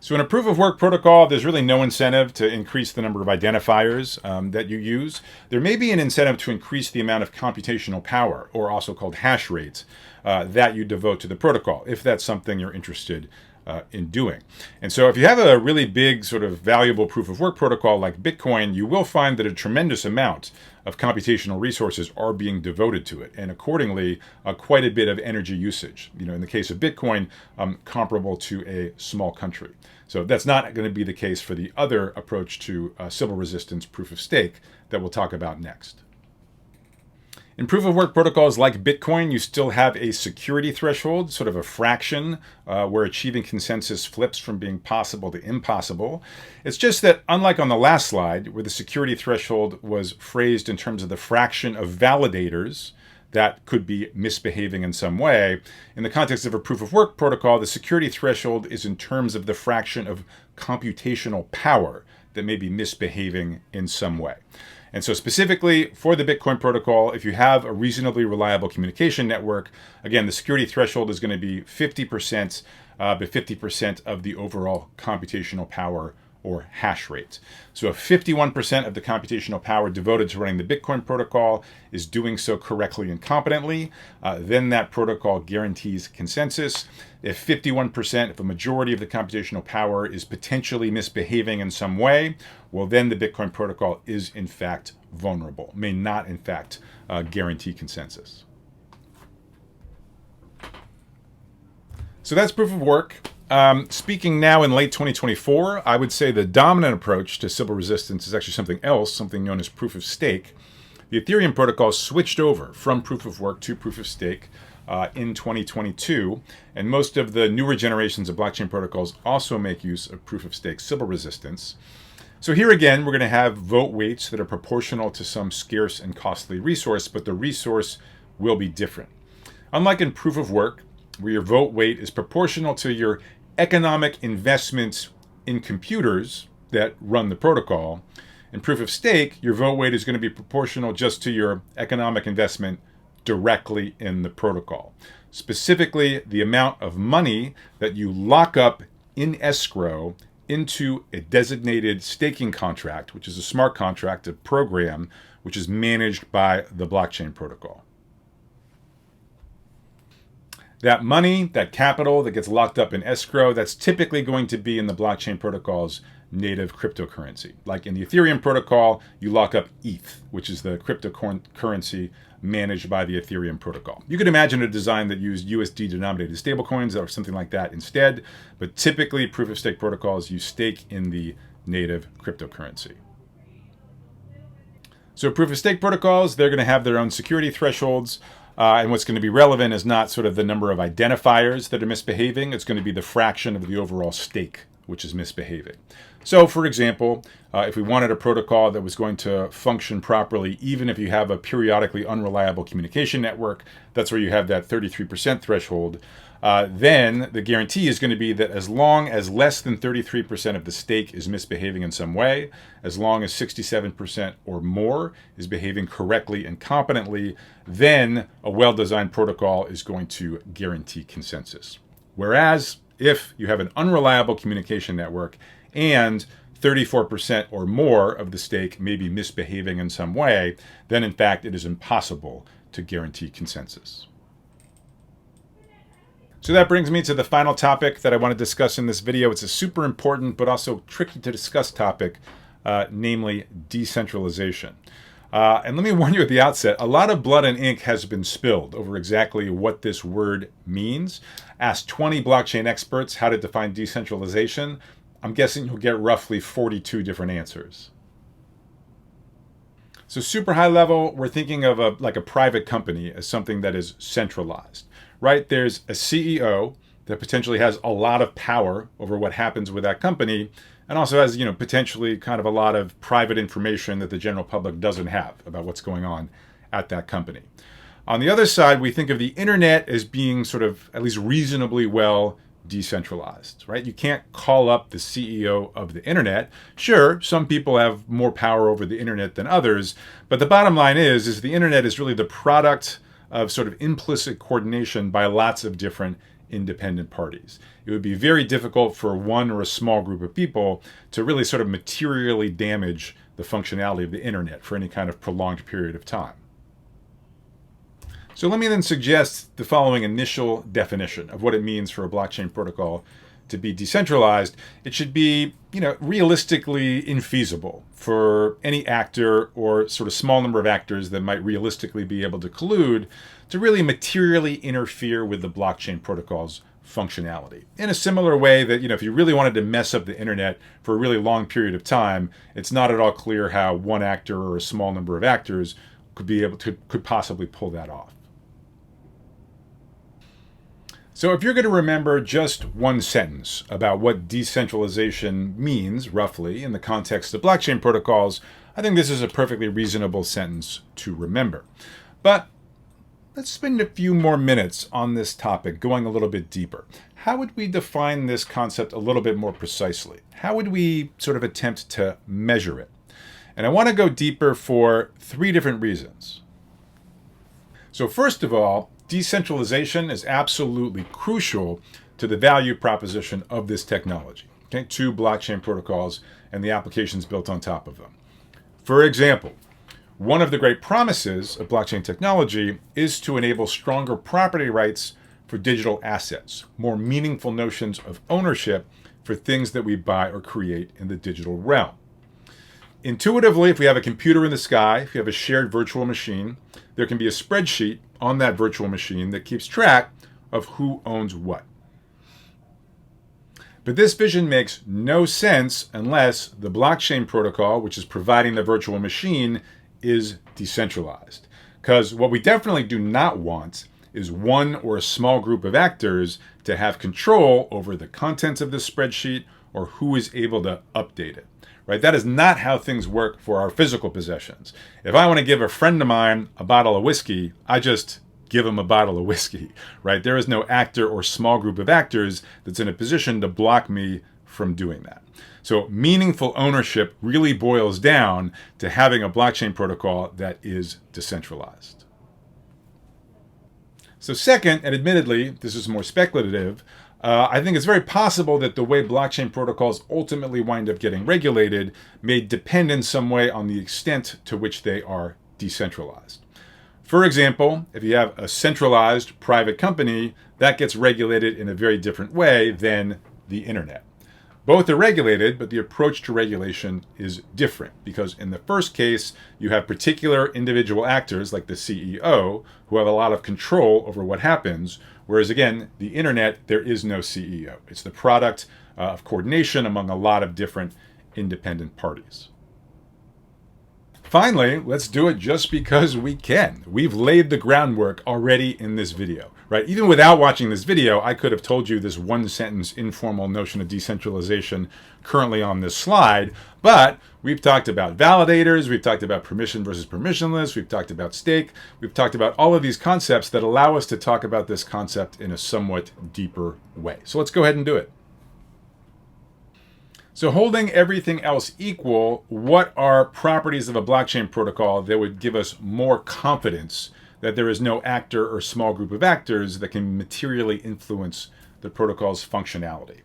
So in a proof of work protocol, there's really no incentive to increase the number of identifiers that you use. There may be an incentive to increase the amount of computational power, or also called hash rates, that you devote to the protocol, if that's something you're interested in doing. And so if you have a really big sort of valuable proof of work protocol like Bitcoin, you will find that a tremendous amount of computational resources are being devoted to it, and accordingly, quite a bit of energy usage. In the case of Bitcoin, comparable to a small country. So that's not going to be the case for the other approach to Sybil resistance proof of stake that we'll talk about next. In proof of work protocols like Bitcoin, you still have a security threshold, sort of a fraction, where achieving consensus flips from being possible to impossible. It's just that, unlike on the last slide, where the security threshold was phrased in terms of the fraction of validators that could be misbehaving in some way, in the context of a proof of work protocol, the security threshold is in terms of the fraction of computational power that may be misbehaving in some way. And so specifically for the Bitcoin protocol, if you have a reasonably reliable communication network, again, the security threshold is going to be 50%, but 50% of the overall computational power or hash rate. So if 51% of the computational power devoted to running the Bitcoin protocol is doing so correctly and competently, then that protocol guarantees consensus. If 51%, if a majority of the computational power is potentially misbehaving in some way, well, then the Bitcoin protocol is in fact vulnerable, may not in fact guarantee consensus. So that's proof of work. Speaking now in late 2024, I would say the dominant approach to Sybil resistance is actually something else, something known as proof of stake. The Ethereum protocol switched over from proof of work to proof of stake in 2022, and most of the newer generations of blockchain protocols also make use of proof of stake Sybil resistance. So here again, we're going to have vote weights that are proportional to some scarce and costly resource, but the resource will be different. Unlike in proof of work, where your vote weight is proportional to your economic investments in computers that run the protocol, in proof of stake, your vote weight is going to be proportional just to your economic investment directly in the protocol. Specifically, the amount of money that you lock up in escrow into a designated staking contract, which is a smart contract, a program, which is managed by the blockchain protocol. That money, that capital that gets locked up in escrow, that's typically going to be in the blockchain protocol's native cryptocurrency. Like in the Ethereum protocol, you lock up ETH, which is the cryptocurrency managed by the Ethereum protocol. You could imagine a design that used USD denominated stablecoins or something like that instead, but typically proof of stake protocols use stake in the native cryptocurrency. So proof of stake protocols, they're going to have their own security thresholds. And what's going to be relevant is not sort of the number of identifiers that are misbehaving. It's going to be the fraction of the overall stake which is misbehaving. So, for example, if we wanted a protocol that was going to function properly, even if you have a periodically unreliable communication network, that's where you have that 33% threshold, then the guarantee is going to be that as long as less than 33% of the stake is misbehaving in some way, as long as 67% or more is behaving correctly and competently, then a well-designed protocol is going to guarantee consensus. Whereas if you have an unreliable communication network and 34% or more of the stake may be misbehaving in some way, then in fact it is impossible to guarantee consensus. So that brings me to the final topic that I want to discuss in this video. It's a super important but also tricky to discuss topic, namely decentralization. And let me warn you at the outset, a lot of blood and ink has been spilled over exactly what this word means. Ask 20 blockchain experts how to define decentralization. I'm guessing you'll get roughly 42 different answers. So super high level, we're thinking of a private company as something that is centralized, right? There's a CEO that potentially has a lot of power over what happens with that company, and also has, potentially kind of a lot of private information that the general public doesn't have about what's going on at that company. On the other side, we think of the internet as being sort of at least reasonably well decentralized, right? You can't call up the CEO of the internet. Sure, some people have more power over the internet than others, but the bottom line is the internet is really the product of sort of implicit coordination by lots of different independent parties. It would be very difficult for one or a small group of people to really sort of materially damage the functionality of the internet for any kind of prolonged period of time. So let me then suggest the following initial definition of what it means for a blockchain protocol to be decentralized. It should be, realistically infeasible for any actor or sort of small number of actors that might realistically be able to collude to really materially interfere with the blockchain protocol's functionality. In a similar way that, if you really wanted to mess up the internet for a really long period of time, it's not at all clear how one actor or a small number of actors could possibly pull that off. So if you're going to remember just one sentence about what decentralization means, roughly, in the context of blockchain protocols, I think this is a perfectly reasonable sentence to remember. But let's spend a few more minutes on this topic, going a little bit deeper. How would we define this concept a little bit more precisely? How would we sort of attempt to measure it? And I want to go deeper for 3 different reasons. So first of all, decentralization is absolutely crucial to the value proposition of this technology, okay, to blockchain protocols and the applications built on top of them. For example, one of the great promises of blockchain technology is to enable stronger property rights for digital assets, more meaningful notions of ownership for things that we buy or create in the digital realm. Intuitively, if we have a computer in the sky, if we have a shared virtual machine, there can be a spreadsheet on that virtual machine that keeps track of who owns what. But this vision makes no sense unless the blockchain protocol, which is providing the virtual machine, is decentralized. Because what we definitely do not want is one or a small group of actors to have control over the contents of this spreadsheet or who is able to update it. Right? That is not how things work for our physical possessions. If I want to give a friend of mine a bottle of whiskey, I just give him a bottle of whiskey, right? There is no actor or small group of actors that's in a position to block me from doing that. So meaningful ownership really boils down to having a blockchain protocol that is decentralized. So second, and admittedly, this is more speculative, I think it's very possible that the way blockchain protocols ultimately wind up getting regulated may depend in some way on the extent to which they are decentralized. For example, if you have a centralized private company, that gets regulated in a very different way than the internet. Both are regulated, but the approach to regulation is different because in the first case, you have particular individual actors like the CEO who have a lot of control over what happens, whereas again, the internet, there is no CEO. It's the product of coordination among a lot of different independent parties. Finally, let's do it just because we can. We've laid the groundwork already in this video, right? Even without watching this video, I could have told you this one sentence informal notion of decentralization currently on this slide, but we've talked about validators, we've talked about permission versus permissionless, we've talked about stake, we've talked about all of these concepts that allow us to talk about this concept in a somewhat deeper way. So let's go ahead and do it. So holding everything else equal, what are properties of a blockchain protocol that would give us more confidence that there is no actor or small group of actors that can materially influence the protocol's functionality?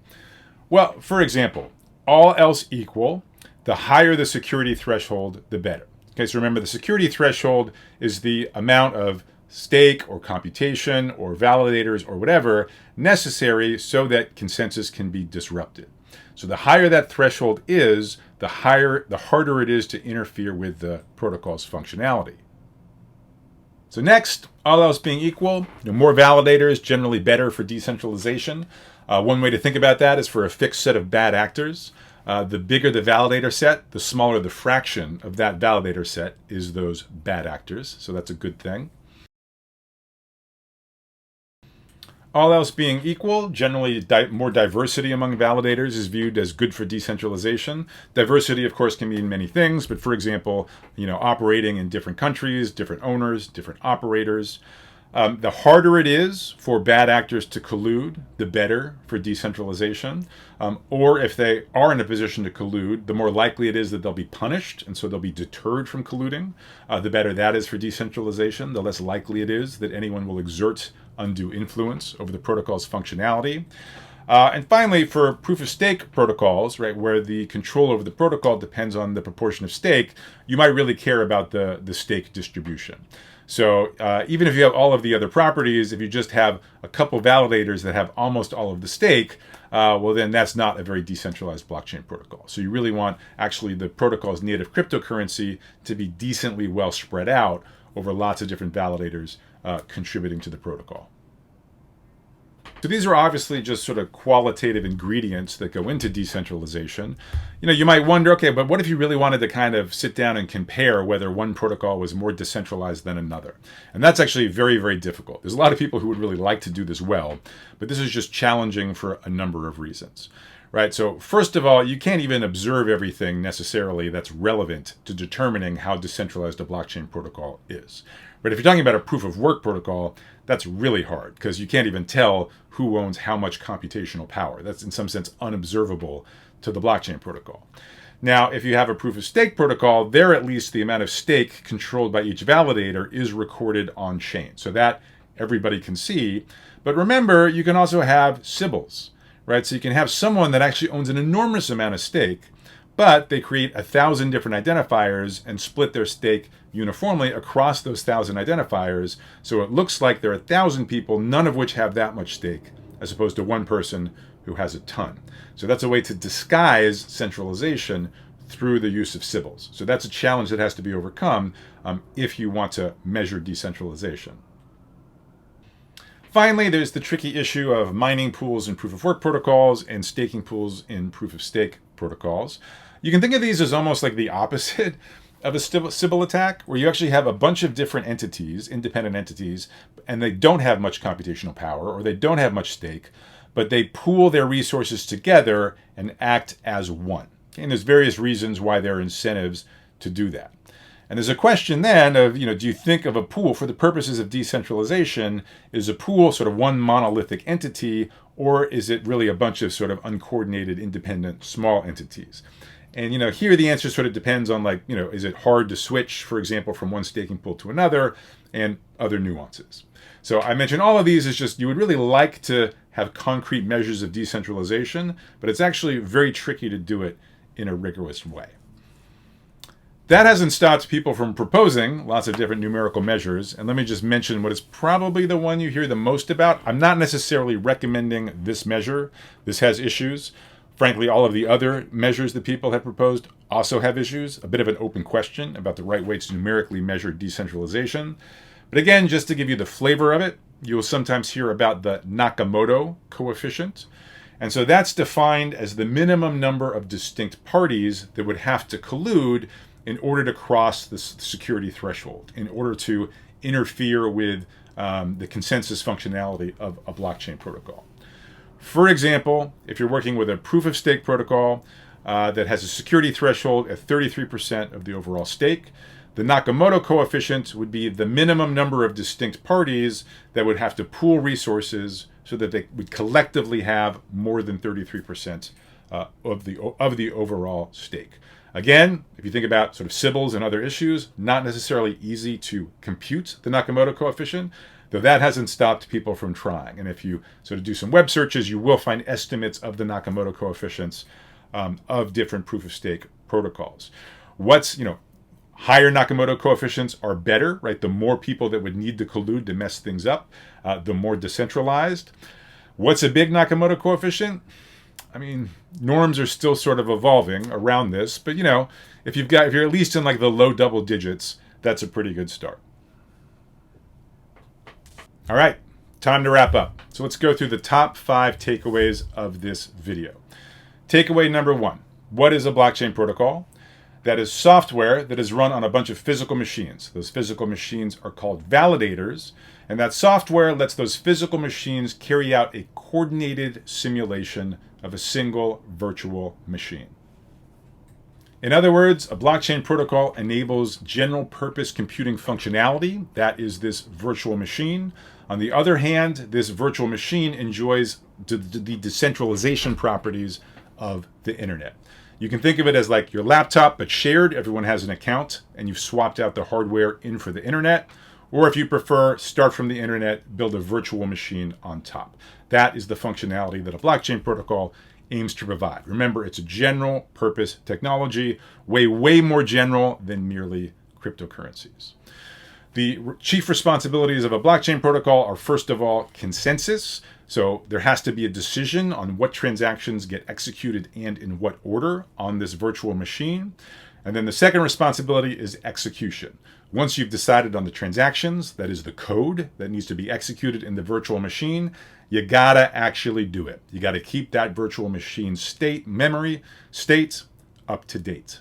Well, for example, all else equal, the higher the security threshold, the better. Okay, so remember the security threshold is the amount of stake or computation or validators or whatever necessary so that consensus can be disrupted. So the higher that threshold is, the harder it is to interfere with the protocol's functionality. So next, all else being equal, more validators generally better for decentralization. One way to think about that is for a fixed set of bad actors. The bigger the validator set, the smaller the fraction of that validator set is those bad actors. So that's a good thing. All else being equal, generally more diversity among validators is viewed as good for decentralization. Diversity, of course, can mean many things, but for example, operating in different countries, different owners, different operators. The harder it is for bad actors to collude, the better for decentralization. Or if they are in a position to collude, the more likely it is that they'll be punished, and so they'll be deterred from colluding. The better that is for decentralization, the less likely it is that anyone will exert undue influence over the protocol's functionality. And finally, for proof of stake protocols, right, where the control over the protocol depends on the proportion of stake, you might really care about the stake distribution. So even if you have all of the other properties, if you just have a couple validators that have almost all of the stake, well, then that's not a very decentralized blockchain protocol. So you really want actually the protocol's native cryptocurrency to be decently well spread out over lots of different validators contributing to the protocol. So these are obviously just sort of qualitative ingredients that go into decentralization. You might wonder, okay, but what if you really wanted to kind of sit down and compare whether one protocol was more decentralized than another? And that's actually very, very difficult. There's a lot of people who would really like to do this well, but this is just challenging for a number of reasons. Right. So first of all, you can't even observe everything necessarily that's relevant to determining how decentralized a blockchain protocol is. But if you're talking about a proof of work protocol, that's really hard because you can't even tell who owns how much computational power. That's in some sense unobservable to the blockchain protocol. Now, if you have a proof of stake protocol, there at least the amount of stake controlled by each validator is recorded on chain. So that everybody can see. But remember, you can also have Sybils. Right? So you can have someone that actually owns an enormous amount of stake, but they create 1,000 different identifiers and split their stake uniformly across those 1,000 identifiers. So it looks like there are 1,000 people, none of which have that much stake, as opposed to one person who has a ton. So that's a way to disguise centralization through the use of Sybils. So that's a challenge that has to be overcome if you want to measure decentralization. Finally, there's the tricky issue of mining pools in proof-of-work protocols and staking pools in proof-of-stake protocols. You can think of these as almost like the opposite of a Sybil attack, where you actually have a bunch of different entities, independent entities, and they don't have much computational power or they don't have much stake, but they pool their resources together and act as one. Okay? And there's various reasons why there are incentives to do that. And there's a question then of, do you think of a pool for the purposes of decentralization? Is a pool sort of one monolithic entity, or is it really a bunch of sort of uncoordinated, independent, small entities? And, here the answer sort of depends on is it hard to switch, for example, from one staking pool to another, and other nuances. So I mentioned all of these is just you would really like to have concrete measures of decentralization, but it's actually very tricky to do it in a rigorous way. That hasn't stopped people from proposing lots of different numerical measures. And let me just mention what is probably the one you hear the most about. I'm not necessarily recommending this measure. This has issues. Frankly, all of the other measures that people have proposed also have issues. A bit of an open question about the right way to numerically measure decentralization. But again, just to give you the flavor of it, you will sometimes hear about the Nakamoto coefficient. And so that's defined as the minimum number of distinct parties that would have to collude in order to cross the security threshold, in order to interfere with the consensus functionality of a blockchain protocol. For example, if you're working with a proof-of-stake protocol that has a security threshold at 33% of the overall stake, the Nakamoto coefficient would be the minimum number of distinct parties that would have to pool resources so that they would collectively have more than 33% of the overall stake. Again, if you think about sort of Sybils and other issues, not necessarily easy to compute the Nakamoto coefficient, though that hasn't stopped people from trying. And if you sort of do some web searches, you will find estimates of the Nakamoto coefficients of different proof-of-stake protocols. Higher Nakamoto coefficients are better, right? The more people that would need to collude to mess things up, the more decentralized. What's a big Nakamoto coefficient? I mean, norms are still sort of evolving around this, but if you're at least in like the low double digits, that's a pretty good start. All right, time to wrap up. So let's go through the top 5 takeaways of this video. Takeaway number 1, what is a blockchain protocol? That is software that is run on a bunch of physical machines. Those physical machines are called validators, and that software lets those physical machines carry out a coordinated simulation of a single virtual machine. In other words, a blockchain protocol enables general purpose computing functionality. That is this virtual machine. On the other hand, this virtual machine enjoys the decentralization properties of the internet. You can think of it as like your laptop, but shared. Everyone has an account, and you've swapped out the hardware in for the internet. Or if you prefer, start from the internet, build a virtual machine on top. That is the functionality that a blockchain protocol aims to provide. Remember, it's a general purpose technology, way more general than merely cryptocurrencies. The chief responsibilities of a blockchain protocol are, first of all, consensus. So there has to be a decision on what transactions get executed and in what order on this virtual machine. And then the second responsibility is execution. Once you've decided on the transactions, that is the code that needs to be executed in the virtual machine, you gotta actually do it. You gotta keep that virtual machine memory state up to date.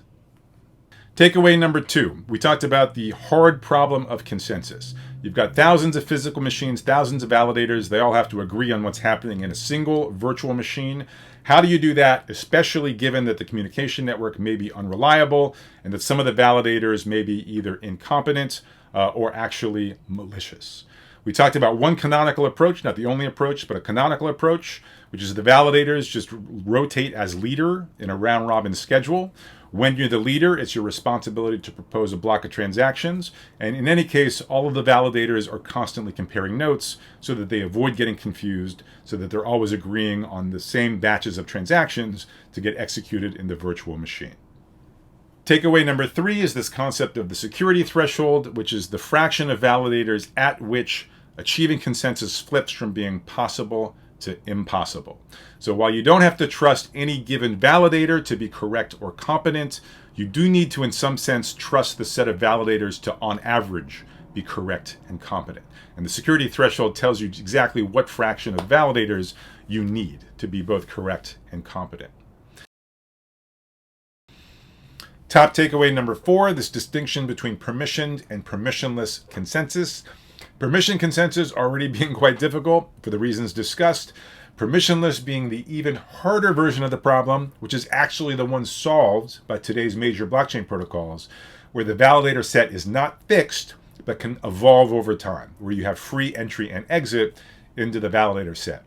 Takeaway number 2, we talked about the hard problem of consensus. You've got thousands of physical machines, thousands of validators. They all have to agree on what's happening in a single virtual machine. How do you do that, especially given that the communication network may be unreliable and that some of the validators may be either incompetent or actually malicious? We talked about one canonical approach, not the only approach, but a canonical approach, which is the validators just rotate as leader in a round-robin schedule. When you're the leader, it's your responsibility to propose a block of transactions. And in any case, all of the validators are constantly comparing notes so that they avoid getting confused, so that they're always agreeing on the same batches of transactions to get executed in the virtual machine. Takeaway number 3 is this concept of the security threshold, which is the fraction of validators at which achieving consensus flips from being possible to impossible. So while you don't have to trust any given validator to be correct or competent, you do need to, in some sense, trust the set of validators to, on average, be correct and competent. And the security threshold tells you exactly what fraction of validators you need to be both correct and competent. Top takeaway number 4, this distinction between permissioned and permissionless consensus. Permission consensus already being quite difficult for the reasons discussed. Permissionless being the even harder version of the problem, which is actually the one solved by today's major blockchain protocols, where the validator set is not fixed, but can evolve over time, where you have free entry and exit into the validator set.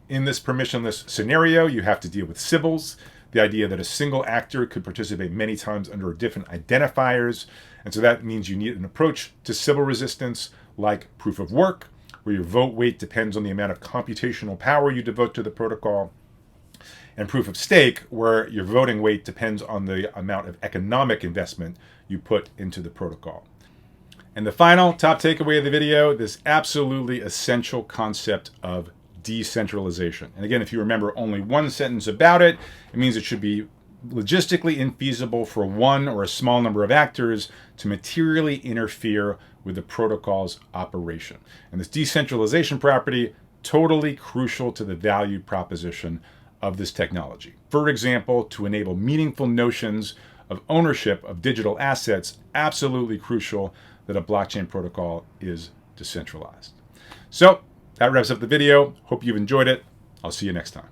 In this permissionless scenario, you have to deal with Sybils, the idea that a single actor could participate many times under different identifiers. And so that means you need an approach to Sybil resistance like proof of work, where your vote weight depends on the amount of computational power you devote to the protocol, and proof of stake, where your voting weight depends on the amount of economic investment you put into the protocol. And the final top takeaway of the video, this absolutely essential concept of decentralization. And again, if you remember only one sentence about it, it means it should be logistically infeasible for one or a small number of actors to materially interfere with the protocol's operation. And this decentralization property, totally crucial to the value proposition of this technology. For example, to enable meaningful notions of ownership of digital assets, absolutely crucial that a blockchain protocol is decentralized. So that wraps up the video. Hope you've enjoyed it. I'll see you next time.